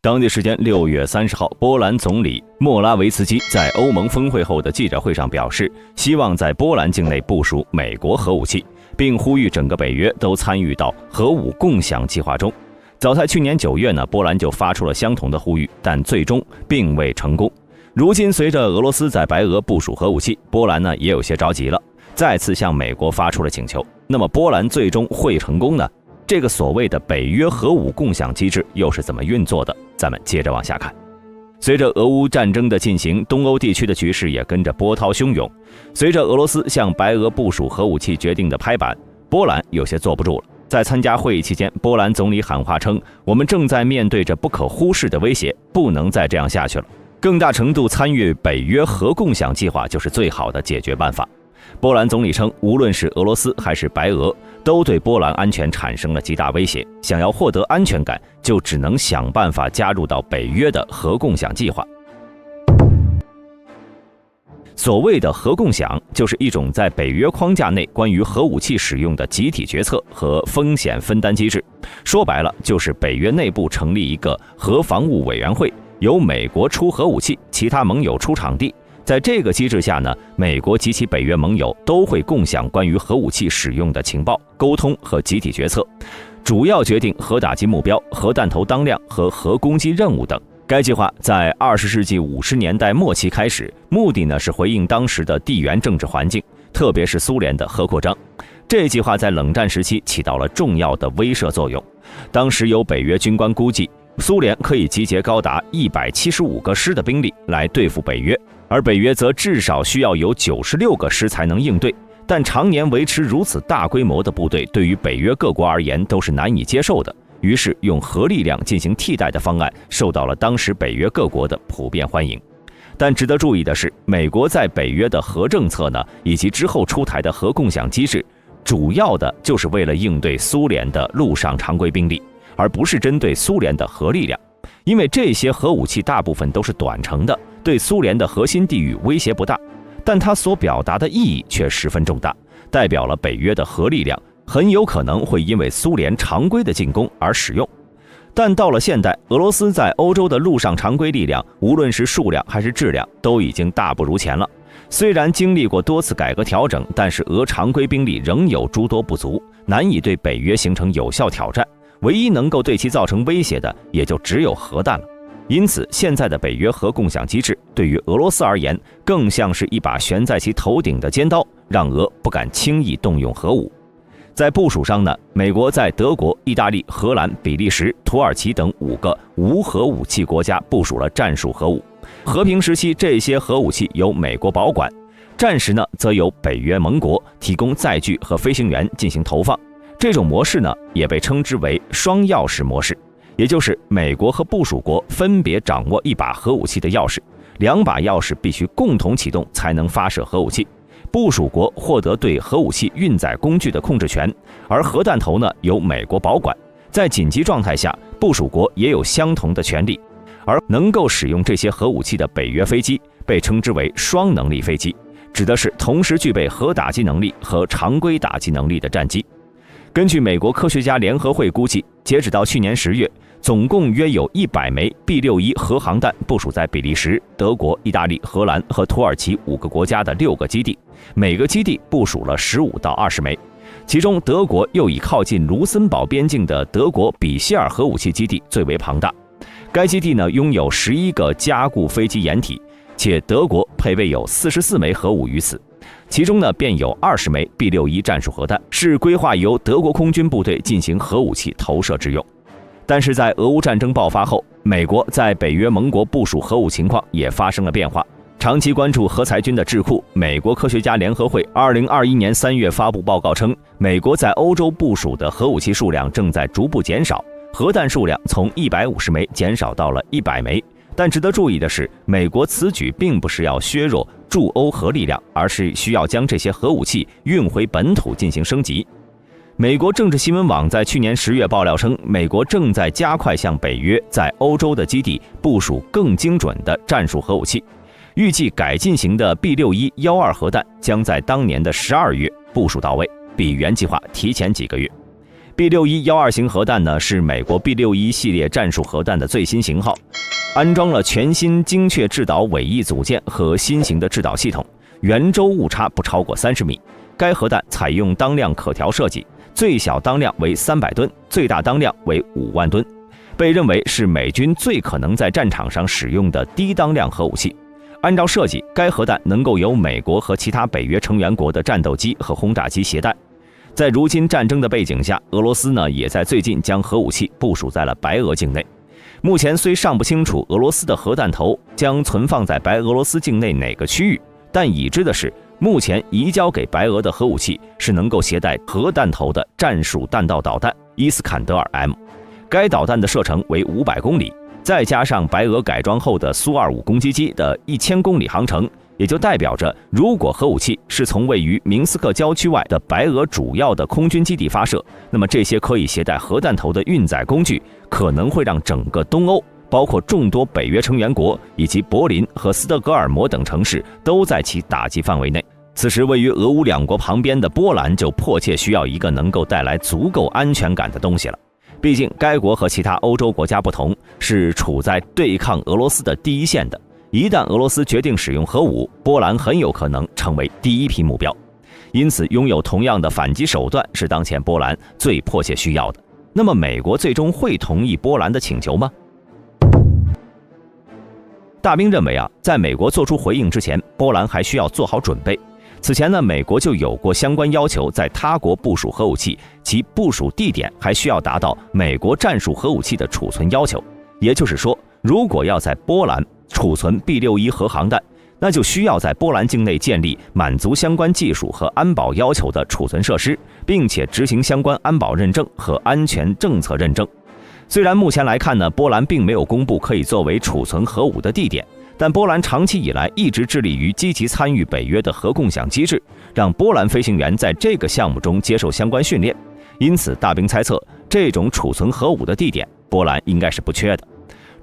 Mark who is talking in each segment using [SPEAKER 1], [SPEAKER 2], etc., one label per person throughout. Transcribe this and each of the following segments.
[SPEAKER 1] 当地时间6月30号，波兰总理莫拉维茨基在欧盟峰会后的记者会上表示，希望在波兰境内部署美国核武器，并呼吁整个北约都参与到核武共享计划中。早在去年9月呢，波兰就发出了相同的呼吁，但最终并未成功。如今随着俄罗斯在白俄部署核武器，波兰呢也有些着急了，再次向美国发出了请求。那么波兰最终会成功呢？这个所谓的北约核武共享机制又是怎么运作的？咱们接着往下看。随着俄乌战争的进行，东欧地区的局势也跟着波涛汹涌。随着俄罗斯向白俄部署核武器决定的拍板，波兰有些坐不住了。在参加会议期间，波兰总理喊话称，我们正在面对着不可忽视的威胁，不能再这样下去了。更大程度参与北约核共享计划就是最好的解决办法。波兰总理称，无论是俄罗斯还是白俄，都对波兰安全产生了极大威胁。想要获得安全感，就只能想办法加入到北约的核共享计划。所谓的核共享，就是一种在北约框架内关于核武器使用的集体决策和风险分担机制。说白了，就是北约内部成立一个核防务委员会，由美国出核武器，其他盟友出场地。在这个机制下呢，美国及其北约盟友都会共享关于核武器使用的情报、沟通和集体决策，主要决定核打击目标、核弹头当量和核攻击任务等。该计划在20世纪50年代末期开始，目的呢是回应当时的地缘政治环境，特别是苏联的核扩张。这计划在冷战时期起到了重要的威慑作用。当时有北约军官估计，苏联可以集结高达175个师的兵力来对付北约，而北约则至少需要有96个师才能应对。但常年维持如此大规模的部队，对于北约各国而言都是难以接受的。于是用核力量进行替代的方案受到了当时北约各国的普遍欢迎。但值得注意的是，美国在北约的核政策呢，以及之后出台的核共享机制，主要的就是为了应对苏联的陆上常规兵力，而不是针对苏联的核力量。因为这些核武器大部分都是短程的，对苏联的核心地域威胁不大，但它所表达的意义却十分重大，代表了北约的核力量很有可能会因为苏联常规的进攻而使用。但到了现代，俄罗斯在欧洲的陆上常规力量，无论是数量还是质量，都已经大不如前了。虽然经历过多次改革调整，但是俄常规兵力仍有诸多不足，难以对北约形成有效挑战。唯一能够对其造成威胁的，也就只有核弹了。因此，现在的北约核共享机制对于俄罗斯而言，更像是一把悬在其头顶的尖刀，让俄不敢轻易动用核武。在部署上呢，美国在德国、意大利、荷兰、比利时、土耳其等5个无核武器国家部署了战术核武。和平时期，这些核武器由美国保管；战时呢，则由北约盟国提供载具和飞行员进行投放。这种模式呢，也被称之为双钥匙模式，也就是美国和部署国分别掌握一把核武器的钥匙，2把钥匙必须共同启动才能发射核武器。部署国获得对核武器运载工具的控制权，而核弹头呢由美国保管。在紧急状态下，部署国也有相同的权利。而能够使用这些核武器的北约飞机被称之为双能力飞机，指的是同时具备核打击能力和常规打击能力的战机。根据美国科学家联合会估计，截止到去年10月，总共约有100枚 B61核航弹部署在比利时、德国、意大利、荷兰和土耳其5个国家的6个基地，每个基地部署了15到20枚。其中，德国又以靠近卢森堡边境的德国比希尔核武器基地最为庞大。该基地呢拥有11个加固飞机掩体，且德国配备有44枚核武于此。其中呢，便有20枚 B61战术核弹，是规划由德国空军部队进行核武器投射之用。但是在俄乌战争爆发后，美国在北约盟国部署核武情况也发生了变化。长期关注核裁军的智库美国科学家联合会2021年3月发布报告称，美国在欧洲部署的核武器数量正在逐步减少，核弹数量从150枚减少到了100枚。但值得注意的是，美国此举并不是要削弱驻欧核力量，而是需要将这些核武器运回本土进行升级。美国政治新闻网在去年10月爆料称，美国正在加快向北约在欧洲的基地部署更精准的战术核武器，预计改进型的 B61-12核弹将在当年的12月部署到位，比原计划提前几个月。B6112型核弹呢，是美国 B61系列战术核弹的最新型号，安装了全新精确制导尾翼组件和新型的制导系统，圆周误差不超过30米。该核弹采用当量可调设计，最小当量为300吨，最大当量为5万吨，被认为是美军最可能在战场上使用的低当量核武器。按照设计，该核弹能够由美国和其他北约成员国的战斗机和轰炸机携带。在如今战争的背景下，俄罗斯呢也在最近将核武器部署在了白俄境内。目前虽尚不清楚俄罗斯的核弹头将存放在白俄罗斯境内哪个区域，但已知的是，目前移交给白俄的核武器是能够携带核弹头的战术弹道导弹伊斯坎德尔 M。该导弹的射程为500公里，再加上白俄改装后的苏25攻击机的1000公里航程，也就代表着，如果核武器是从位于明斯克郊区外的白俄主要的空军基地发射，那么这些可以携带核弹头的运载工具可能会让整个东欧，包括众多北约成员国以及柏林和斯德哥尔摩等城市都在其打击范围内。此时，位于俄乌两国旁边的波兰就迫切需要一个能够带来足够安全感的东西了。毕竟，该国和其他欧洲国家不同，是处在对抗俄罗斯的第一线的。一旦俄罗斯决定使用核武，波兰很有可能成为第一批目标。因此，拥有同样的反击手段是当前波兰最迫切需要的。那么，美国最终会同意波兰的请求吗？大兵认为在美国做出回应之前，波兰还需要做好准备。此前呢，美国就有过相关要求，在他国部署核武器，其部署地点还需要达到美国战术核武器的储存要求。也就是说，如果要在波兰储存 B61核航弹，那就需要在波兰境内建立满足相关技术和安保要求的储存设施，并且执行相关安保认证和安全政策认证。虽然目前来看呢，波兰并没有公布可以作为储存核武的地点，但波兰长期以来一直致力于积极参与北约的核共享机制，让波兰飞行员在这个项目中接受相关训练。因此，大兵猜测，这种储存核武的地点，波兰应该是不缺的。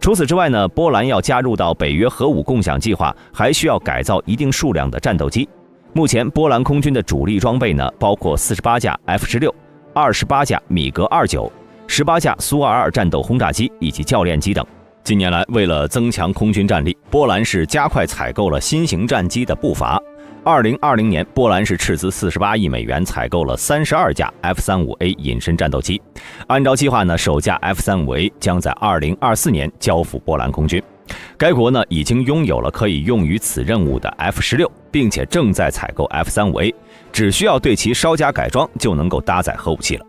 [SPEAKER 1] 除此之外呢，波兰要加入到北约核武共享计划，还需要改造一定数量的战斗机。目前，波兰空军的主力装备呢，包括48架 F-16、28架米格29、18架苏22战斗轰炸机以及教练机等。近年来，为了增强空军战力，波兰是加快采购了新型战机的步伐。2020年，波兰是斥资48亿美元采购了32架 F-35A 隐身战斗机。按照计划呢，首架 F-35A 将在2024年交付波兰空军。该国呢已经拥有了可以用于此任务的 F-16，并且正在采购 F-35A， 只需要对其稍加改装就能够搭载核武器了。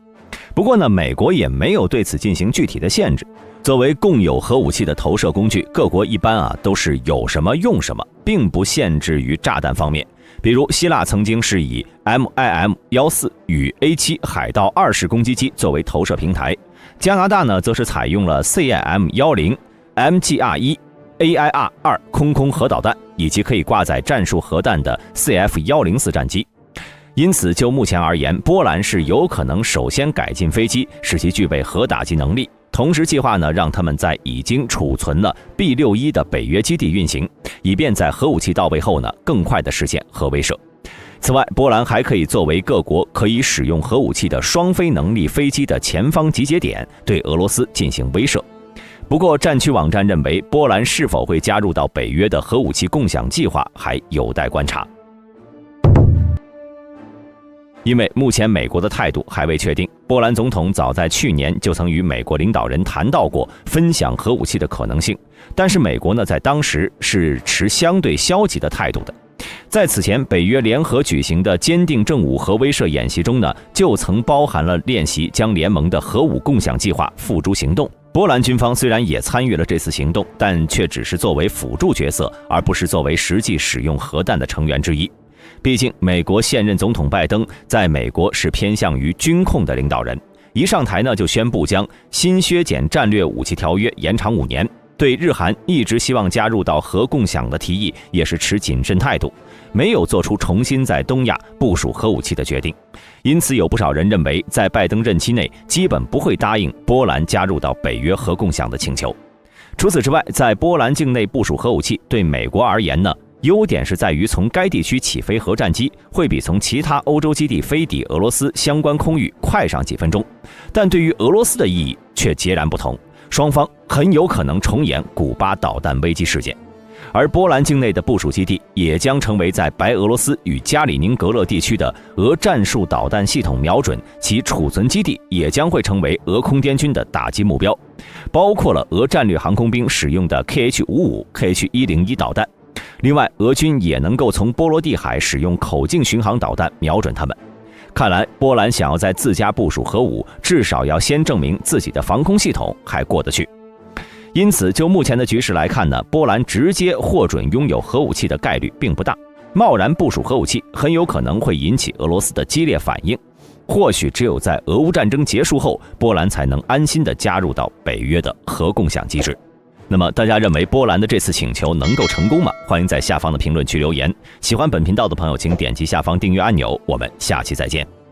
[SPEAKER 1] 不过呢，美国也没有对此进行具体的限制。作为共有核武器的投射工具，各国一般都是有什么用什么，并不限制于炸弹方面。比如希腊曾经是以 MIM-14与 A7 海盗2式攻击机作为投射平台，加拿大呢则是采用了 CIM-10、MGR-1、AIR-2 空核导弹，以及可以挂载战术核弹的 CF-104战机。因此，就目前而言，波兰是有可能首先改进飞机，使其具备核打击能力。同时计划呢，让他们在已经储存了 B61的北约基地运行，以便在核武器到位后呢，更快地实现核威慑。此外，波兰还可以作为各国可以使用核武器的双飞能力飞机的前方集结点，对俄罗斯进行威慑。不过，战区网站认为，波兰是否会加入到北约的核武器共享计划，还有待观察。因为目前美国的态度还未确定，波兰总统早在去年就曾与美国领导人谈到过分享核武器的可能性，但是美国呢在当时是持相对消极的态度的。在此前北约联合举行的坚定正午核威慑演习中呢，就曾包含了练习将联盟的核武共享计划付诸行动。波兰军方虽然也参与了这次行动，但却只是作为辅助角色，而不是作为实际使用核弹的成员之一。毕竟，美国现任总统拜登在美国是偏向于军控的领导人，一上台呢就宣布将新削减战略武器条约延长5年，对日韩一直希望加入到核共享的提议也是持谨慎态度，没有做出重新在东亚部署核武器的决定。因此，有不少人认为，在拜登任期内基本不会答应波兰加入到北约核共享的请求。除此之外，在波兰境内部署核武器对美国而言呢，优点是在于从该地区起飞核战机会比从其他欧洲基地飞抵俄罗斯相关空域快上几分钟，但对于俄罗斯的意义却截然不同，双方很有可能重演古巴导弹危机事件。而波兰境内的部署基地也将成为在白俄罗斯与加里宁格勒地区的俄战术导弹系统瞄准，其储存基地也将会成为俄空间军的打击目标，包括了俄战略航空兵使用的 KH-55、KH-101 导弹。另外，俄军也能够从波罗的海使用口径巡航导弹瞄准他们。看来，波兰想要在自家部署核武，至少要先证明自己的防空系统还过得去。因此，就目前的局势来看呢，波兰直接获准拥有核武器的概率并不大，贸然部署核武器很有可能会引起俄罗斯的激烈反应。或许只有在俄乌战争结束后，波兰才能安心地加入到北约的核共享机制。那么大家认为波兰的这次请求能够成功吗？欢迎在下方的评论区留言。喜欢本频道的朋友请点击下方订阅按钮，我们下期再见。